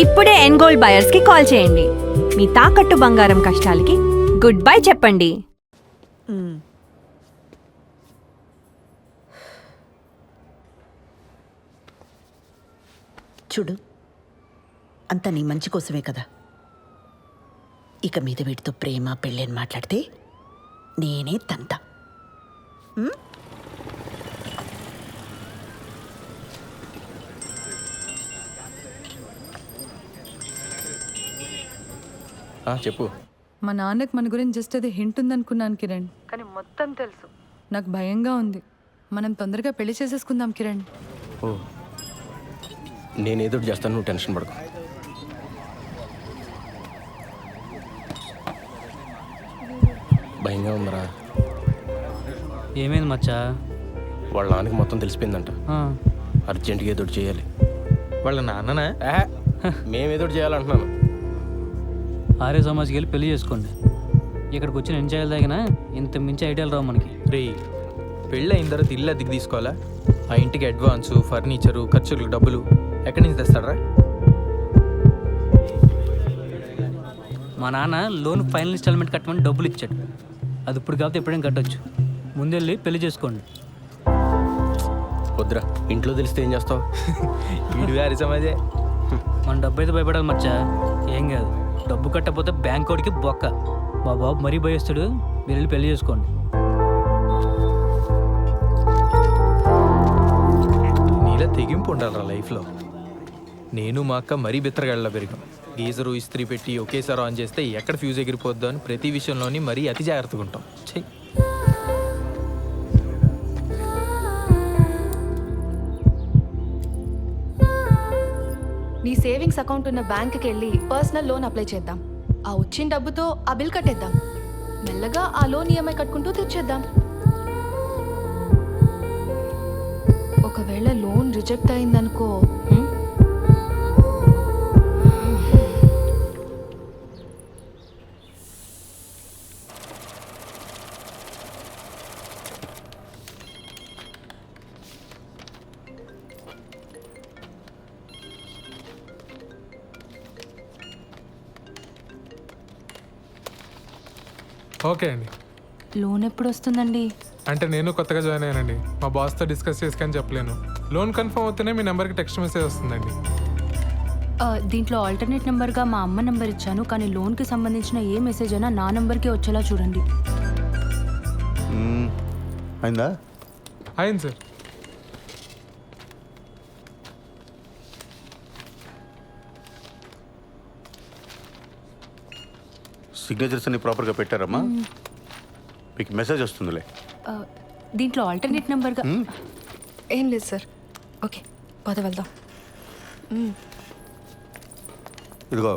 ఇప్పుడే ఎన్గోల్డ్ బయర్స్ కి కాల్ చేయండి. మీ తాకట్టు బంగారం కష్టాలకి గుడ్ బై చెప్పండి. చూడు, అంతా నీ మంచి కోసమే కదా. ఇక మీద వీటితో ప్రేమ పెళ్ళి అని మాట్లాడితే నేనే తంత. చెప్పు. మా నాన్నకు మన గురించి జస్ట్ అది హింట్ ఉందనుకున్నాను కిరణ్, కానీ మొత్తం తెలుసు. నాకు భయంగా ఉంది. మనం తొందరగా పెళ్లి చేసేసుకుందాం కిరణ్. ఓ, నేనేదో చేస్తాను, నువ్వు టెన్షన్ పడకు. భయంగా ఉందరా. ఏమైంది మచ్చా? వాళ్ళ నాన్నకి మొత్తం తెలిసిపోయిందంట. అర్జెంటుగా ఏదో చేయాలి. వాళ్ళ నాన్ననా? మేమేదో చేయాలంటున్నాను. ఆర్య సమాజ్కి వెళ్ళి పెళ్లి చేసుకోండి. ఇక్కడికి వచ్చి నేను చేయాలి తగిన ఇంత మించి ఐడియాలు రావు మనకి. రే, పెళ్ళి అయిన తర్వాత ఇల్లు అద్దెకి తీసుకోవాలా? ఆ ఇంటికి అడ్వాన్సు, ఫర్నిచరు, ఖర్చులకు డబ్బులు ఎక్కడి నుంచి తెస్తాడరా? మా నాన్న లోన్ ఫైనల్ ఇన్స్టాల్మెంట్ కట్టమని డబ్బులు ఇచ్చాడు. అది ఇప్పుడు కాకపోతే ఎప్పుడైనా కట్టొచ్చు. ముందెళ్ళి పెళ్లి చేసుకోండి. వద్దురా, ఇంట్లో తెలిస్తే ఏం చేస్తావు? వీడు గారి సమాజే. మన డబ్బు అయితే భయపడాలి మచ్చా. ఏం కాదు, డబ్బు కట్టకపోతే బ్యాంక్ వాడికి బొక్క. మా బాబు మరీ భయస్తాడు. మీరు వెళ్ళి పెళ్లి చేసుకోండి. నీలా తెగింపు ఉండాలరా లైఫ్లో. నేను మా అక్క మరీ బిత్తరగాళ్ళలో పెరిగాం. గీజరు ఇస్త్రీ పెట్టి ఒకేసారి ఆన్ చేస్తే ఎక్కడ ఫ్యూజ్ ఎగిరిపోద్దో అని ప్రతి విషయంలోని మరీ అతి జాగ్రత్తగా ఉంటాం. చెయ్యి. నీ సేవింగ్స్ అకౌంట్ ఉన్న బ్యాంక్కి వెళ్ళి పర్సనల్ లోన్ అప్లై చేద్దాం. ఆ వచ్చిన డబ్బుతో ఆ బిల్ కట్టేద్దాం. మెల్లగా ఆ లోన్ ఈఎంఐ కట్టుకుంటూ తెచ్చేద్దాం. ఒకవేళ లోన్ రిజెక్ట్ అయిందనుకో, ఓకే అండి. లోన్ ఎప్పుడు వస్తుందండి? అంటే నేను కొత్తగా జాయిన్ అయ్యానండి. మా బాస్తో డిస్కస్ చేసుకొని చెప్పలేను. లోన్ కన్ఫర్మ్ అవుతూనే మీ నెంబర్కి టెక్స్ట్ మెసేజ్ వస్తుందండి. దీంట్లో ఆల్టర్నేట్ నెంబర్గా మా అమ్మ నెంబర్ ఇచ్చాను, కానీ లోన్కి సంబంధించిన ఏ మెసేజ్ అయినా నా నెంబర్కి వచ్చేలా చూడండి. అయిందా? అయింది సార్. సిగ్నేచర్స్ అన్ని ప్రాపర్గా పెట్టారమ్మా? మీకు మెసేజ్ వస్తుందిలే. దీంట్లో ఆల్టర్నేట్ నెంబర్గా ఏం లేదు సార్. ఓకే, పద వెళ్దాం. ఇదిగో,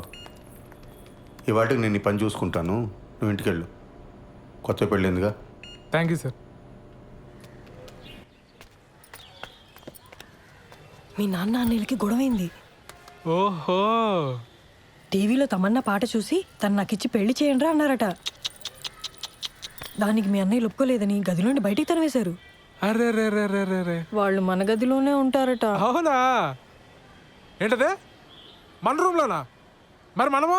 ఈ వాటికి నేను ఈ పని చూసుకుంటాను, నువ్వు ఇంటికి వెళ్ళు. కొత్త పెళ్ళిందిగా. Thank you sir. మీ నాన్న అన్నయ్యలకి గొడవైంది. ఓహో, టీవీలో తమన్నా పాట చూసి తను నాకిచ్చి పెళ్లి చేయండి అన్నారట. దానికి మీ అన్నయ్య ఒప్పుకోలేదని గదిలోండి బయటికి తరివేశారు. అరే రే రే రే రే రే. వాళ్ళు మన గదిలోనే ఉంటారట. అవునా? ఏంటదే, మన రూమ్లోనా? మరి మనము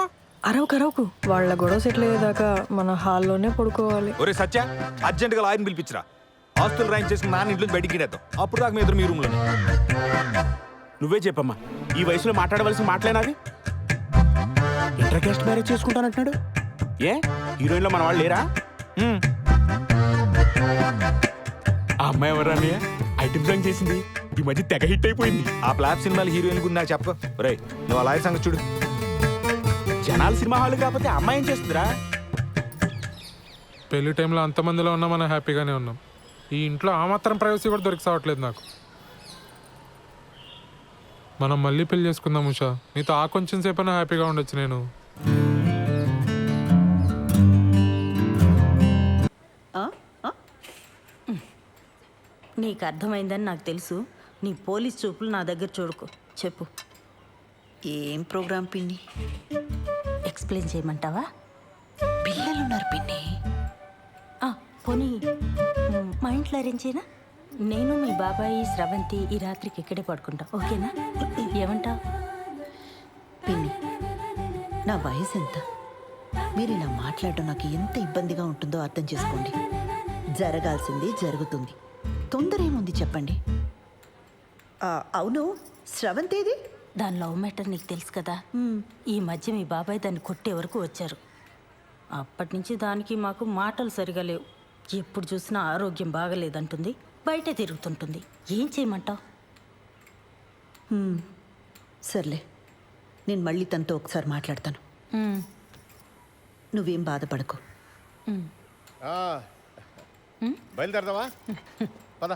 అరవకు వాళ్ళ గొడవ సెటిల్ అయ్యేదాకా మన హాల్లోనే పడుకోవాలి. ఒరే సత్య, అర్జెంటుగా లాయర్ని పిలిపించరా. ఆస్తులు రాయింగ్ చేసుకుని నాన్న ఇంట్లో బయటికి గిడేద్దాం. అప్పుడు దాకా మీ ఎదురు మీ రూమ్లోనే. నువ్వే చెప్పమ్మా, ఈ వయసులో మాట్లాడవలసిన మాటలేనాది? ఇంటర్ కాస్ట్ మ్యారేజ్ చేసుకుంటానంటున్నాడు. ఏ హీరోయిన్లో మన వాళ్ళు లేరా? ఆ అమ్మాయి ఎవరు అన్నయ్య? ఐటమ్ సాంగ్ చేసింది, ఈ మధ్య తెగ హిట్ అయిపోయింది. ఆ ఫ్లాప్ సినిమాలు హీరోయిన్ గురించి నాకు చెప్పకు. రే, నువ్వు ఆ లాయర్ సంగతి చూడు. జనాలు సినిమా హాల్ కాకపోతే అమ్మాయి ఏం చేస్తుందిరా? పెళ్లి టైంలో అంతమందిలో ఉన్నా మనం హ్యాపీగానే ఉన్నాం. ఈ ఇంట్లో ఆ మాత్రం ప్రైవసీ కూడా దొరికి సావట్లేదు నాకు. మనం మళ్ళీ పెళ్లి చేసుకుందాం ఉషా. నీతో ఆ కొంచెం సేపైనా హ్యాపీగా ఉండొచ్చు. నేను నీకు అర్థమైందని నాకు తెలుసు. నీ పోలీస్ చూపులు నా దగ్గర చూడుకో. చెప్పు, ఏం ప్రోగ్రాం పిన్ని? ఎక్స్ప్లెయిన్ చేయమంటావా? పిల్లలున్నారు పిన్ని. పోనీ మా ఇంట్లో అరేంజ్ చేయనా? నేను మీ బాబాయి శ్రవంతి ఈ రాత్రికి ఇక్కడే పడుకుంటాం, ఓకేనా? ఏమంటావు? పిన్ని, నా వయసు ఎంత? మీరు ఇలా మాట్లాడడం నాకు ఎంత ఇబ్బందిగా ఉంటుందో అర్థం చేసుకోండి. జరగాల్సింది జరుగుతుంది. తొందర ఏముంది చెప్పండి. అవును, స్రవంతేది? దాని లవ్ మ్యాటర్ నీకు తెలుసు కదా. ఈ మధ్య మీ బాబాయ్ దాన్ని కొట్టే వరకు వచ్చారు. అప్పటి నుంచి దానికి మాకు మాటలు సరిగా లేవు. ఎప్పుడు చూసినా ఆరోగ్యం బాగలేదంటుంది, బయట తిరుగుతుంటుంది. ఏం చేయమంటావు? సర్లే, నేను మళ్ళీ తనతో ఒకసారి మాట్లాడతాను. నువ్వేం బాధపడకు. బయలుదేరదావా? పద.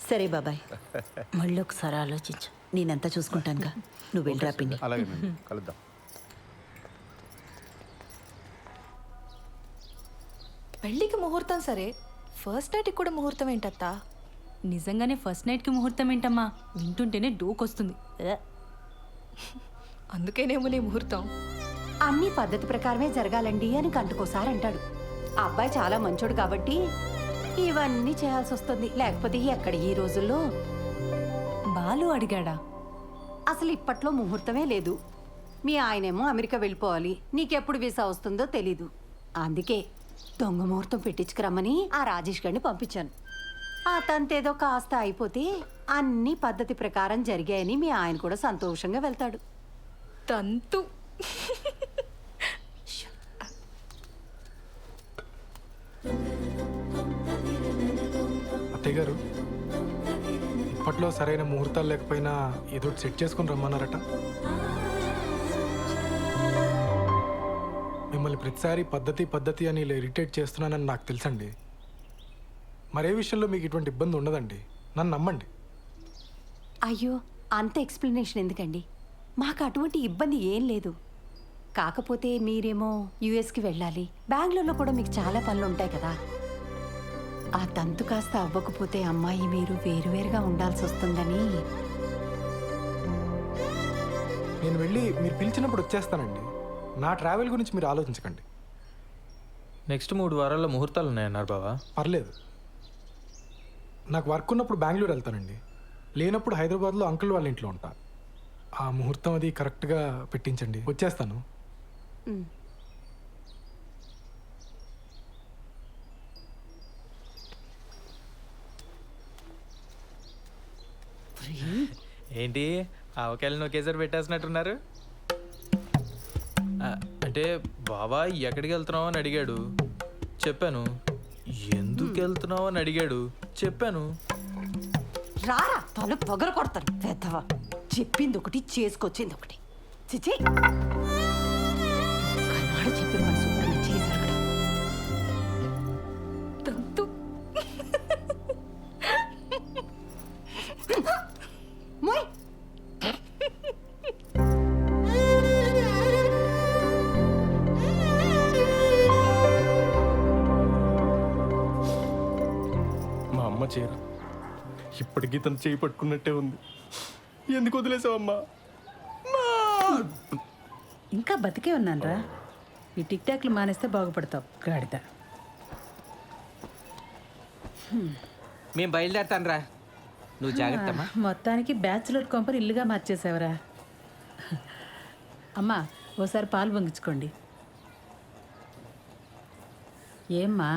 సరే బాబాయ్, మళ్ళీ ఒకసారి ఆలోచించు. నేనంతా చూసుకుంటానుగా. నువ్వు వెళ్ళరా పిన్ని. అలాగే కలుద్దాం. పెళ్ళికి ముహూర్తం సరే, ఫస్ట్ నైట్కి కూడా ముహూర్తం ఏంటత్తా? నిజంగానే ఫస్ట్ నైట్కి ముహూర్తం ఏంటమ్మా? వింటుంటేనే డోకొస్తుంది. అందుకేనేమో నీ ముహూర్తం. అన్ని పద్ధతి ప్రకారమే జరగాలండి అని గంటకోసారి అంటాడు. ఆ అబ్బాయి చాలా మంచోడు కాబట్టి ఇవన్నీ చేయాల్సి వస్తుంది. లేకపోతే ఎక్కడ ఈ రోజుల్లో. బాలు అడిగాడా? అసలు ఇప్పట్లో ముహూర్తమే లేదు. మీ ఆయనేమో అమెరికా వెళ్ళిపోవాలి, నీకెప్పుడు వీసా వస్తుందో తెలీదు. అందుకే దొంగ ముహూర్తం పెట్టించుకురమ్మని ఆ రాజేష్ గారిని పంపించాను. ఆ తంతేదో కాస్త అయిపోతే అన్ని పద్ధతి ప్రకారం జరిగాయని మీ ఆయన కూడా సంతోషంగా వెళ్తాడు. తంతు. అత్తయ్య గారు, ఇప్పట్లో సరైన ముహూర్తాలు లేకపోయినా ఏదో సెట్ చేసుకుని రమ్మన్నారట. మిమ్మల్ని ప్రతిసారి పద్ధతి అని ఇలా ఇరిటేట్ చేస్తున్నానని నాకు తెలుసండి. మరే విషయంలో మీకు ఇటువంటి ఇబ్బంది ఉండదండి, నన్ను నమ్మండి. అయ్యో, అంత ఎక్స్ప్లెనేషన్ ఎందుకండి? మాకు అటువంటి ఇబ్బంది ఏం లేదు. కాకపోతే మీరేమో యుఎస్కి వెళ్ళాలి, బెంగళూరులో కూడా మీకు చాలా పనులు ఉంటాయి కదా. ఆ తంతు కాస్త అవ్వకపోతే అమ్మాయి మీరు వేరువేరుగా ఉండాల్సి వస్తుందని. నేను వెళ్ళి మీరు పిలిచినప్పుడు వచ్చేస్తానండి. నా ట్రావెల్ గురించి మీరు ఆలోచించకండి. నెక్స్ట్ 3 వారాల్లో ముహూర్తాలు ఉన్నాయన్నారు బావా. పర్లేదు, నాకు వర్క్ ఉన్నప్పుడు బెంగళూరు వెళ్తానండి, లేనప్పుడు హైదరాబాద్లో అంకుల్ వాళ్ళ ఇంట్లో ఉంటా. ఆ ముహూర్తం అది కరెక్ట్గా పెట్టించండి, వచ్చేస్తాను. ఏంటి ఆవకాయలను ఒకేసారి పెట్టేసినట్టున్నారు? అంటే బావా ఎక్కడికి వెళ్తున్నావు అని అడిగాడు, చెప్పాను. ఎందుకు వెళ్తున్నావు అని అడిగాడు, చెప్పాను. రారా, తల పొగర కొడతాను పెద్దవా. చెప్పింది ఒకటి, చేసుకొచ్చింది ఒకటి. చిచి, కన్నాడు చెప్పిన మన శుభ్రంగా చేశారు కదా. తంతు. మోయ్. మా అమ్మ చీర ఇప్పటికీ తను చేయి పట్టుకున్నట్టే ఉంది. ఎందుకు వదిలేసావమ్మా? ఇంకా బతికే ఉన్నానరా. ఈ టిక్ టాక్లు మానేస్తే బాగుపడతావు గాడిద. మేము బయలుదేరుతాను రా, నువ్వు జాగ్రత్త అమ్మా. మొత్తానికి బ్యాచులర్ కొంపని ఇల్లుగా మార్చేసావరా. అమ్మా, ఓసారి పాలు పొంగించుకోండి. ఏమ్మా,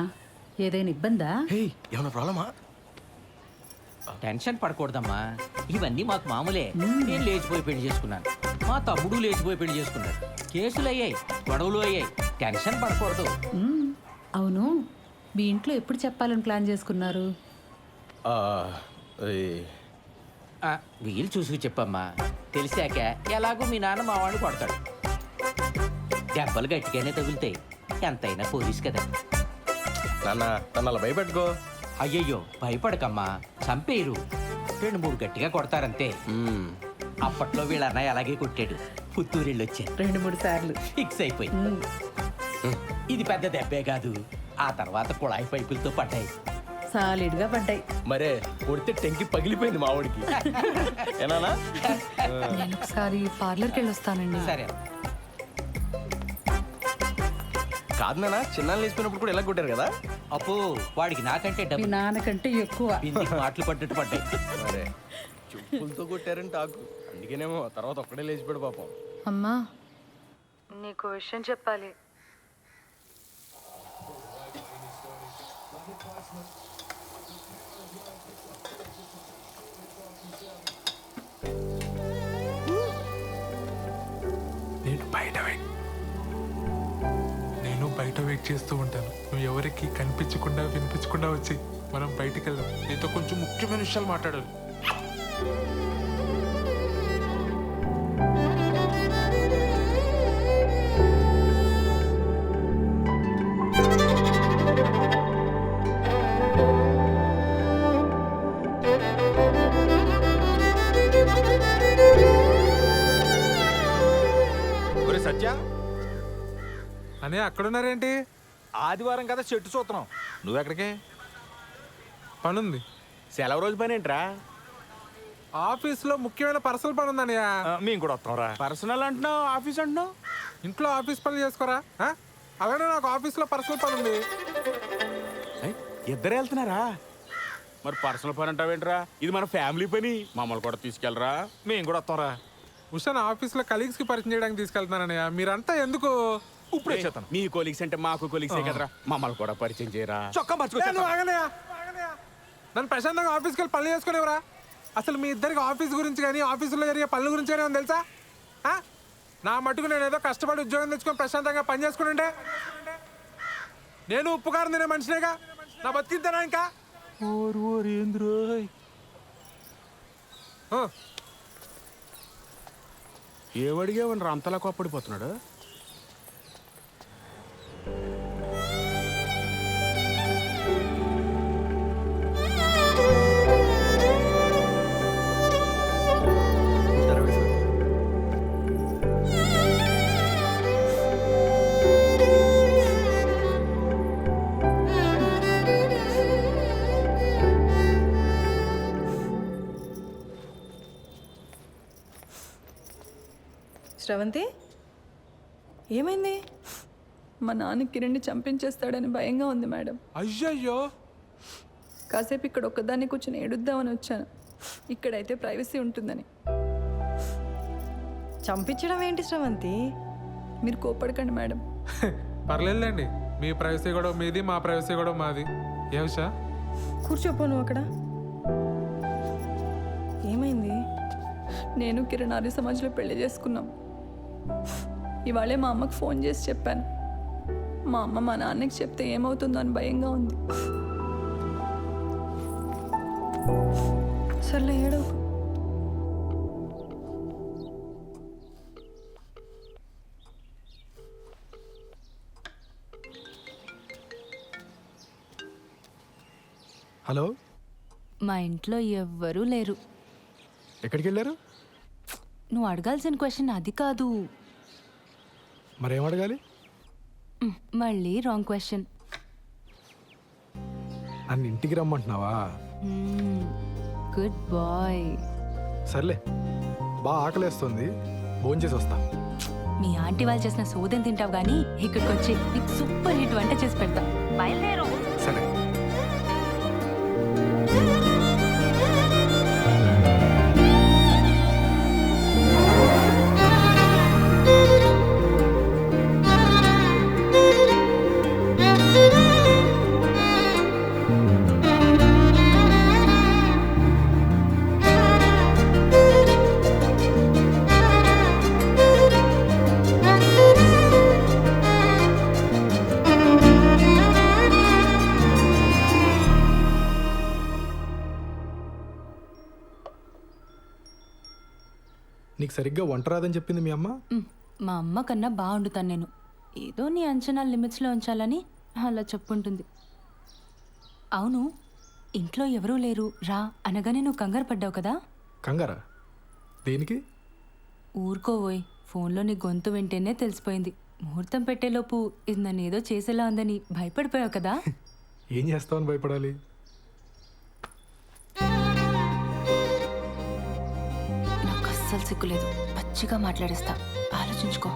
ఏదైనా ఇబ్బందా? ఏమైనా ప్రాబ్లమా? టెన్షన్ పడకూడదమ్మా, ఇవన్నీ మాకు మామూలే. నేను లేచిపోయి పెళ్లి చేసుకున్నాను, మా తమ్ముడు లేచిపోయి పెళ్లి చేసుకున్నాడు. కేసులు అయ్యాయి, గొడవలు అయ్యాయి, టెన్షన్ పడకూడదు. అవును, మీ ఇంట్లో ఎప్పుడు చెప్పాలని ప్లాన్ చేసుకున్నారు? వీలు చూసుకు చెప్పమ్మా, తెలిసాక ఎలాగో మీ నాన్న మా వాడిని కొడతాడు. దెబ్బలు గట్టిగానే తగులుతాయి, ఎంతైనా పోలీస్ కదా. నాన్న నన్ను అలా భయపెట్టుకో. అయ్యయ్యో, భయపడకమ్మా, చంపేరు. 2-3 గట్టిగా కొడతారంతే. అప్పట్లో వీళ్ళ అన్నయ్య అలాగే కొట్టాడు, పుత్తూరిళ్ళు వచ్చారు 2-3 సార్లు. ఫిక్స్ అయిపోయి. ఇది పెద్ద దెబ్బే కాదు, ఆ తర్వాత కుళాయి పైపులతో పడ్డాయి. సాలిడ్గా పడ్డాయి. మరే కొడితే టెంకి పగిలిపోయింది మా వాడికి. ఏనానా? నేను ఒకసారి పార్లర్కి వెళ్ళి వస్తానండి. సరే. కాదు నాన్న, చిన్నాళ్ళు వేసిపోయినప్పుడు కూడా ఎలా కొట్టారు కదా. అప్పు వాడికి నాకంటే మీ డబ్బు నాన్నకంటే ఎక్కువ. బిందికి మాటలు పడ్డట్టు పడ్డాయి. మరే చెప్పులతో కొట్టారని టాకు. అందుకేనేమో తర్వాత ఒక్కడే లేచిపోయాడు పాపం. అమ్మా నీకు విషయం చెప్పాలి. నేను బయట వెయిట్ చేస్తూ ఉంటాను. నువ్వు ఎవరికి కనిపించకుండా వినిపించకుండా వచ్చి మనం బయటికి వెళ్దాం. నీతో కొంచెం ముఖ్యమైన విషయాలు మాట్లాడాలి. ఒరే సత్య, అనే అక్కడున్నారేంటి? ఆదివారం కదా చెట్టు చూస్తున్నాం. నువ్వెక్కడికి? పనుంది. సెలవు రోజు పని ఏంట్రా? ఆఫీస్లో ముఖ్యమైన పర్సనల్ పని ఉందన్నయ్య. మేము కూడా వస్తాం రా. పర్సనల్ అంటున్నావు, ఆఫీస్ అంటున్నావు. ఇంట్లో ఆఫీస్ పనులు చేసుకోరా? అలానే నాకు ఆఫీస్లో పర్సనల్ పని ఉంది. ఇద్దరు వెళ్తున్నారా? మరి పర్సనల్ పని అంటావేంట్రా? ఇది మన ఫ్యామిలీ పని. మమ్మల్ని కూడా తీసుకెళ్ళరా, మేము కూడా వస్తాంరా. ఉషా ఆఫీస్లో కలీగ్స్కి పరిచయం చేయడానికి తీసుకెళ్తున్నానన్నయ్య. మీరంతా ఎందుకు? ఇప్పుడు వచ్చేస్తాను. మీ కొలీగ్స్ అంటే మాకు కొలీగ్సే కదరా, మమ్మల్ని కూడా పరిచయం చేయరా. చొక్కా నన్ను ప్రశాంతంగా ఆఫీస్కి వెళ్ళి పనులు చేసుకునేవరా? అసలు మీ ఇద్దరికి ఆఫీస్ గురించి కానీ ఆఫీసులో జరిగే పనుల గురించి కానీ తెలుసా? నా మటుకు నేను ఏదో కష్టపడి ఉద్యోగం తెచ్చుకొని ప్రశాంతంగా పని చేసుకుంటే నేను ఉప్పు కారం తినే మనిషినేగా. నా బతికిద్దానా ఇంకా? ఏమడిగావని అంతలా కోప్పడిపోతున్నాడు? శ్రవంతి ఏమైంది? మా నాన్న కిరణ్ని చంపించేస్తాడని భయంగా ఉంది మేడం. అయ్యయ్యో. కాసేపు ఇక్కడ ఒక్కదాన్ని కూర్చొని ఏడుద్దామని వచ్చాను. ఇక్కడైతే ప్రైవసీ ఉంటుందని. చంపించడం ఏంటి శ్రవంతి? మీరు కోపడకండి మేడం. పర్లేదులేండి. మీ ప్రైవసీ కూడా మీది, మా ప్రైవసీ కూడా మాది. ఏ ఉషా? కూర్చోపో నువ్వు అక్కడ. ఏమైంది? నేను కిరణ్ ఆర్య సమాజ్లో పెళ్లి చేసుకున్నాం. ఇవాళే మా అమ్మకు ఫోన్ చేసి చెప్పాను. మా అమ్మ మా నాన్నకి చెప్తే ఏమవుతుందో అని భయంగా ఉంది. సర్లే ఏడో. హలో. మా ఇంట్లో ఎవ్వరూ లేరు. ఎక్కడికి వెళ్ళారు? నువ్వు అడగాల్సిన క్వశ్చన్ అది కాదు. మరేం అడగాలి? మళ్ళీ రాంగ్ క్వశ్చన్. నన్ను ఇంటికి రమ్మంటున్నావా? Good bye. సర్లే, బాగా ఆకలేస్తుంది, భోంచేసి వస్తా. మీ ఆంటీ వాళ్ళు చేసిన సోదం తింటావు కానీ ఇక్కడికి వచ్చి నీకు సూపర్ హిట్ వంట చేసి పెడతా. బయలుదేరు. సరే. నీకు సరిగ్గా వంట రాదని చెప్పింది మీ అమ్మ? మా అమ్మ కన్నా బాగుండుతాను నేను. ఏదో నీ అంచనా లిమిట్స్లో ఉంచాలని అలా చెప్పుంటుంది. అవును, ఇంట్లో ఎవరూ లేరు రా అనగానే నువ్వు కంగారు పడ్డావు కదా? కంగారా? దేనికి? ఊరుకోవోయ్, ఫోన్లో నీ గొంతు వింటేనే తెలిసిపోయింది. ముహూర్తం పెట్టేలోపు ఇది నన్ను ఏదో చేసేలా ఉందని భయపడిపోయావు కదా? ఏం చేస్తావని భయపడాలి? నాకు అస్సలు సిగ్గులేదు, పచ్చిగా మాట్లాడేస్తా, ఆలోచించుకో.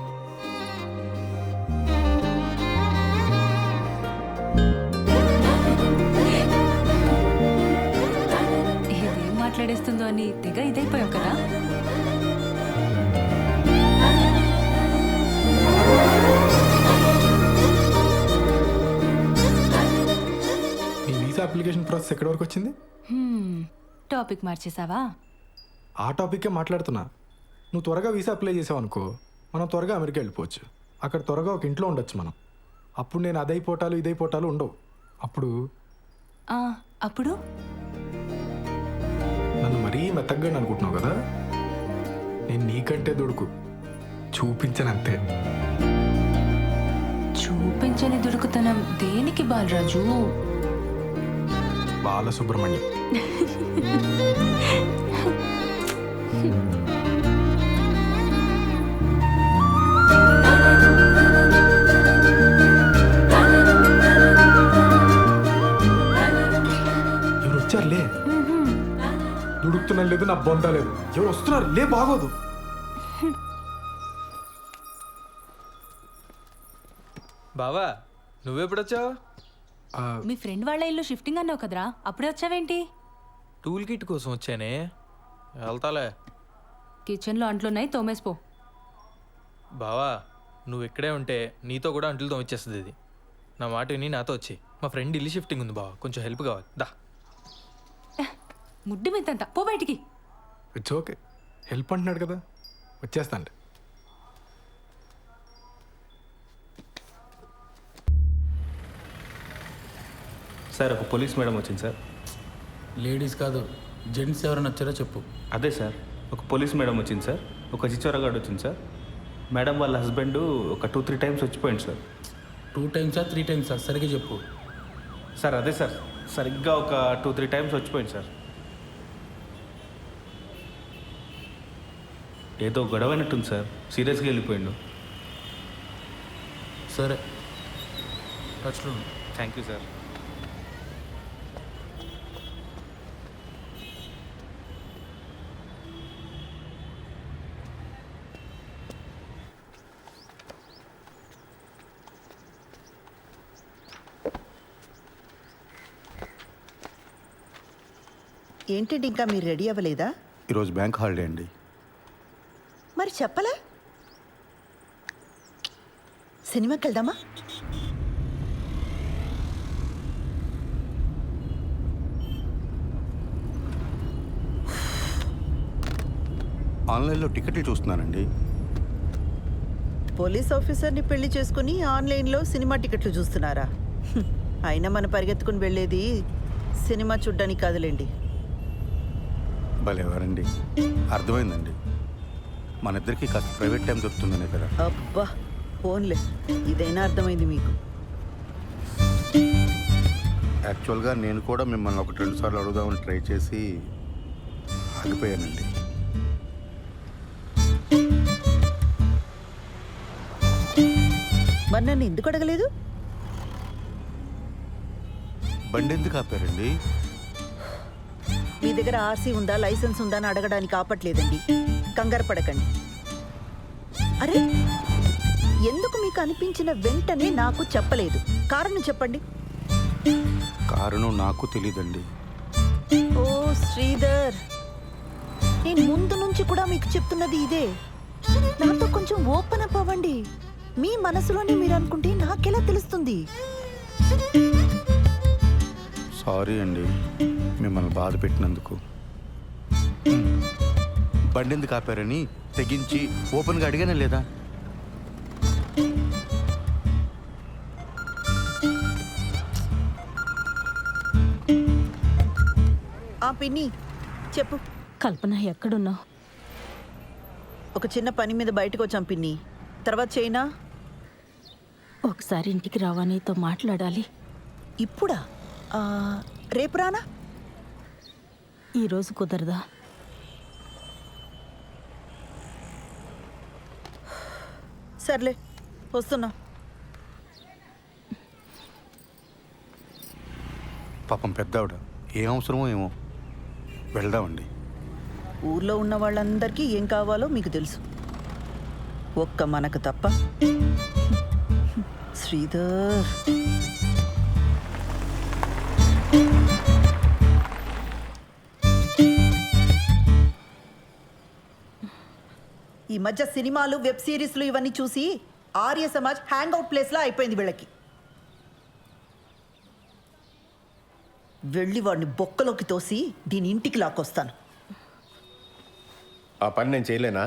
ఇదేం మాట్లాడేస్తుందో అని తెగ ఇదైపోయావు కదా? అప్లికేషన్ ప్రాసెస్ ఎక్కడి వరకు వచ్చింది? టాపిక్ మార్చేసావా? ఆ టాపిక్కే మాట్లాడుతున్నా. నువ్వు త్వరగా వీసా అప్లై చేసావు అనుకో, మనం త్వరగా అమెరికా వెళ్ళిపోవచ్చు. అక్కడ త్వరగా ఒక ఇంట్లో ఉండొచ్చు మనం. అప్పుడు నేను అదైపోటాలు ఇదైపోటాలు ఉండవు. అప్పుడు అప్పుడు నన్ను మరీ మెత్తగ్గా అనుకుంటున్నావు కదా, నేను నీకంటే దుడుకు చూపించనంతే. చూపించని దుడుకుతనం దేనికి బాలరాజు? బాలసుబ్రహ్మణ్యం. ఎవరు వచ్చారులే. దుడుకుతున్నా లేదు, నా బొంద లేదు. ఎవరు వస్తున్నారు లే, బాగోదు. బావా నువ్వెప్పుడొచ్చావు? మీ ఫ్రెండ్ వాళ్ళ ఇల్లు షిఫ్టింగ్ అన్నావు కదరా, అప్పుడే వచ్చావేంటి? టూల్ కిట్ కోసం వచ్చానే, వెళ్తాలే. కిచెన్లో అంట్లున్నాయి, తోమేసిపో. బావా నువ్వు ఇక్కడే ఉంటే నీతో కూడా అంట్లు తోమిచ్చేస్తుంది ఇది. నా మాట విని నాతో వచ్చి. మా ఫ్రెండ్ ఇల్లు షిఫ్టింగ్ ఉంది బావా, కొంచెం హెల్ప్ కావాలి. దా. ముడ్డు మీదంతా పో బయటికి. ఇట్స్ ఓకే, హెల్ప్ అంటున్నాడు కదా, వచ్చేస్తాను. సార్ ఒక పోలీస్ మేడం వచ్చింది సార్. లేడీస్ కాదు, జెంట్స్ ఎవరైనా వచ్చారో చెప్పు. అదే సార్, ఒక పోలీస్ మేడం వచ్చింది సార్. ఒక చిచ్చోరగాడు వచ్చింది సార్. మేడం వాళ్ళ హస్బెండ్ ఒక 2-3 టైమ్స్ వచ్చిపోయింది సార్. 2 టైమ్సా 3 టైమ్సా సరిగ్గా చెప్పు. సార్ అదే సార్, సరిగ్గా ఒక 2-3 టైమ్స్ వచ్చిపోయింది సార్. ఏదో గొడవైనట్టుంది సార్, సీరియస్గా వెళ్ళిపోయిండు. సరే టచ్లో. Thank you sir. ఏంటండి ఇంకా మీరు రెడీ అవ్వలేదా? ఈరోజు బ్యాంక్ హాలిడే అండి. మరి చెప్పలా? సినిమాకి వెళ్దామా? ఆన్లైన్లో టికెట్లు చూస్తున్నానండి. పోలీస్ ఆఫీసర్ని పెళ్లి చేసుకుని ఆన్లైన్లో సినిమా టికెట్లు చూస్తున్నారా? అయినా మనం పరిగెత్తుకుని వెళ్ళేది సినిమా చూడ్డానికి కాదులేండి. భలేవారండి, అర్థమైందండి. మన ఇద్దరికి కాస్త ప్రైవేట్ టైం దొరుకుతుందనే కదా. అబ్బా ఫోన్లే, ఇదైనా అర్థమైంది మీకు. యాక్చువల్గా నేను కూడా మిమ్మల్ని 1-2 సార్లు అడుగుదామని ట్రై చేసి ఆగిపోయానండి. మరి నన్ను ఎందుకు అడగలేదు? బండి ఎందుకు ఆపారండి? మీ దగ్గర ఆర్సీ ఉందా, లైసెన్స్ ఉందా అని అడగడానికి ఆపట్లేదండి. కంగారు పడకండి. అరే ఎందుకు మీకు అనిపించిన వెంటనే నాకు చెప్పలేదు? కారణం చెప్పండి. కారణం నాకు తెలీదండి. ఓ శ్రీధర్, నేను ముందు నుంచి కూడా మీకు చెప్తున్నది ఇదే. నాతో కొంచెం ఓపెన్ అప్ అవ్వండి. మీ మనసులోనే మీరు అనుకుంటే నాకెలా తెలుస్తుంది? సారీ అండి మిమ్మల్ని బాధ పెట్టినందుకు. బండి ఎందుకు ఆపారని తెగించి ఓపెన్గా అడిగానే లేదా? పిన్ని చెప్పు. కల్పన ఎక్కడున్నావు? ఒక చిన్న పని మీద బయటకు వచ్చాం పిన్ని, తర్వాత చేయనా? ఒకసారి ఇంటికి రావా, నీతో మాట్లాడాలి. ఇప్పుడా? రేపు రానా? ఈరోజు కుదరదా? సర్లే వస్తున్నా. పాపం పెద్దావిడ, ఏం అవసరమో ఏమో. వెళ్దామండి. ఊర్లో ఉన్న వాళ్ళందరికీ ఏం కావాలో మీకు తెలుసు, ఒక్క మనకు తప్ప. శ్రీధర్, ఈ మధ్య సినిమాలు, వెబ్ సిరీస్లు ఇవన్నీ చూసి ఆర్య సమాజ్ హ్యాంగ్ అవుట్ ప్లేస్లా అయిపోయింది వీళ్ళకి. వెళ్ళి వాడిని బొక్కలోకి తోసి దీని ఇంటికి లాక్కొస్తాను. ఆ పని నేను చేయలేనా?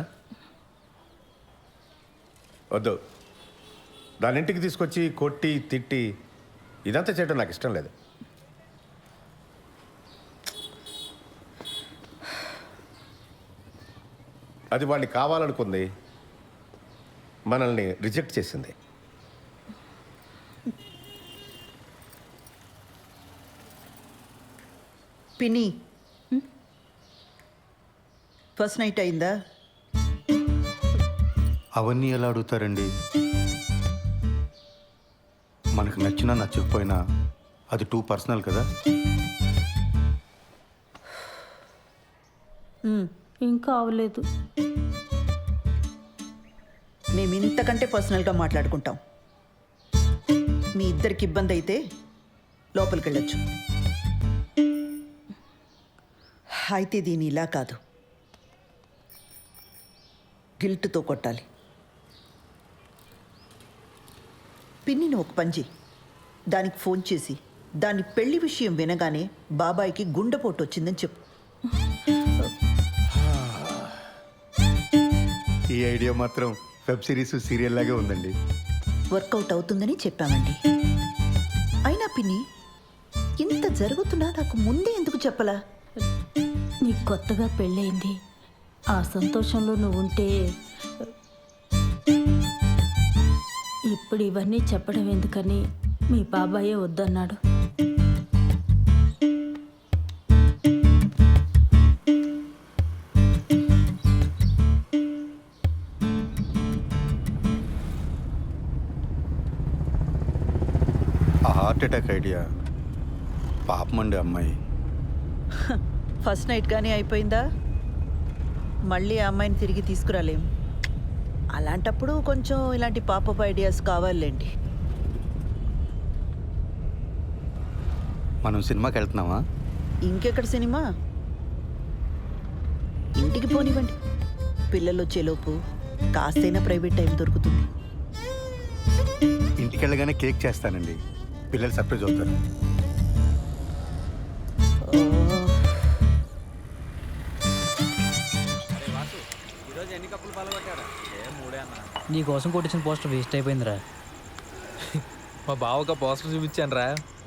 వద్దు. దాని ఇంటికి తీసుకొచ్చి కొట్టి తిట్టి ఇదంతా చేయడం నాకు ఇష్టం లేదు. అది వాడిని కావాలనుకుంది, మనల్ని రిజెక్ట్ చేసింది. పిన్ని, ఫస్ట్ నైట్ అయిందా? అవన్నీ ఎలా అడుగుతారండి? మనకు నచ్చినా నచ్చకపోయినా అది టూ పర్సనల్ కదా. ఇంకా అవలేదు. మేము ఇంతకంటే పర్సనల్గా మాట్లాడుకుంటాం. మీ ఇద్దరికి ఇబ్బంది అయితే లోపలికి వెళ్ళొచ్చు. అయితే దీని ఇలా కాదు, గిల్ట్తో కొట్టాలి. పిన్నిని ఒక పని చెయ్యి, దానికి ఫోన్ చేసి దాని పెళ్లి విషయం వినగానే బాబాయికి గుండెపోటు వచ్చిందని చెప్పు. ఈ ఐడియా మాత్రం వెబ్ సిరీస్ సీరియల్ లాగే ఉందండి. వర్కౌట్ అవుతుందని చెప్పామండి. అయినా పిన్ని, ఇంత జరుగుతున్నా నాకు ముందే ఎందుకు చెప్పలా? నీకు కొత్తగా పెళ్ళయింది, ఆ సంతోషంలో నువ్వు ఉంటే ఇప్పుడు ఇవన్నీ చెప్పడం ఎందుకని మీ బాబాయే వద్దన్నాడు. ఆ హార్ట్ అటాక్ ఐడియా పాపమండి అమ్మాయి. ఫస్ట్ నైట్ కానీ అయిపోయిందా? మళ్ళీ ఆ అమ్మాయిని తిరిగి తీసుకురాలేం. అలాంటప్పుడు కొంచెం ఇలాంటి పాపప్ ఐడియాస్ కావాలండి. మనం సినిమాకి వెళ్తున్నామా? ఇంకెక్కడ సినిమా? ఇంటికి పోనివ్వండి. పిల్లలు వచ్చేలోపు కాస్తైనా ప్రైవేట్ టైం దొరుకుతుంది. ఇంటికి వెళ్ళగానే కేక్ చేస్తానండి, పిల్లలు సర్ప్రైజ్ అవుతారు. నీ కోసం కొట్టించిన పోస్టర్ వేస్ట్ అయిపోయిందిరా. మా బావకు పోస్టర్ చూపించాను రా,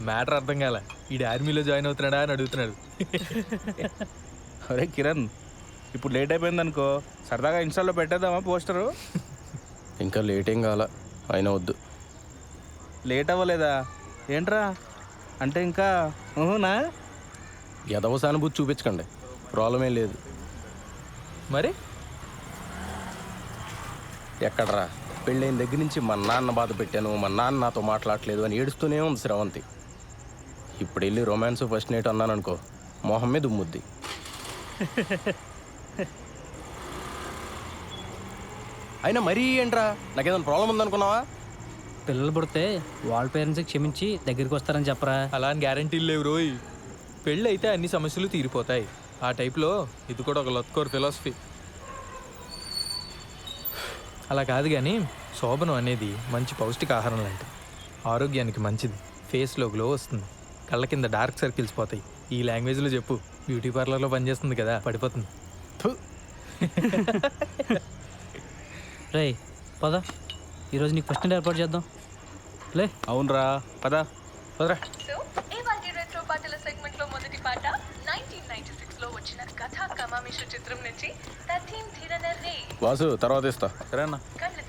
మ్యాటర్ అర్థం కాల. ఈ ఆర్మీలో జాయిన్ అవుతున్నాడా అని అడుగుతున్నాడు. అరే కిరణ్, ఇప్పుడు లేట్ అయిపోయింది అనుకో, సరదాగా ఇన్స్టాల్లో పెట్టేద్దామా పోస్టరు? ఇంకా లేట్ ఏం కావాలా, అయినా వద్దు. లేట్ అవ్వలేదా ఏంట్రా? అంటే ఇంకా ఊహునా? ఎదవ సానుభూతి చూపించకండి, ప్రాబ్లం ఏం లేదు. మరి ఎక్కడరా, పెళ్ళైన దగ్గర నుంచి మా నాన్న బాధ పెట్టాను, మా నాన్న నాతో మాట్లాడలేదు అని ఏడుస్తూనే ఉంది శ్రవంతి. ఇప్పుడు వెళ్ళి రొమాన్స్ ఫస్ట్ నైట్ అన్నాను అనుకో, మొహం మీద దుమ్ముద్ది. అయినా మరీ ఏంట్రా, నాకేదైనా ప్రాబ్లం ఉందనుకున్నావా? పిల్లలు పుడితే వాళ్ళ పేరెంట్స్కి క్షమించి దగ్గరికి వస్తారని చెప్పరా. అలా అని గ్యారంటీలు లేవు రోయ్. పెళ్ళి అయితే అన్ని సమస్యలు తీరిపోతాయి. ఆ టైప్లో ఇది కూడా ఒక లత్కోర్ ఫిలాసఫీ. అలా కాదు కానీ శోభనం అనేది మంచి పౌష్టికాహారం లాంటిది. ఆరోగ్యానికి మంచిది, ఫేస్లో గ్లో వస్తుంది, కళ్ళ కింద డార్క్ సర్కిల్స్ పోతాయి. ఈ లాంగ్వేజ్లో చెప్పు, బ్యూటీ పార్లర్లో పనిచేస్తుంది కదా, పడిపోతుంది. రే పద, ఈరోజు నీకు ఫస్ట్ నైట్ ఏర్పాటు చేద్దాం. లే. అవునరా, పద పదరా. రెట్రో పాటల సెగ్మెంట్ లో మొదటి పాట 1996 లో వచ్చిన కథా కమామిషు చిత్రం నుంచి తథీం ధిరనర్ రే వాసు తర్వాత ఇస్తా. సరేనా? కళ్ళ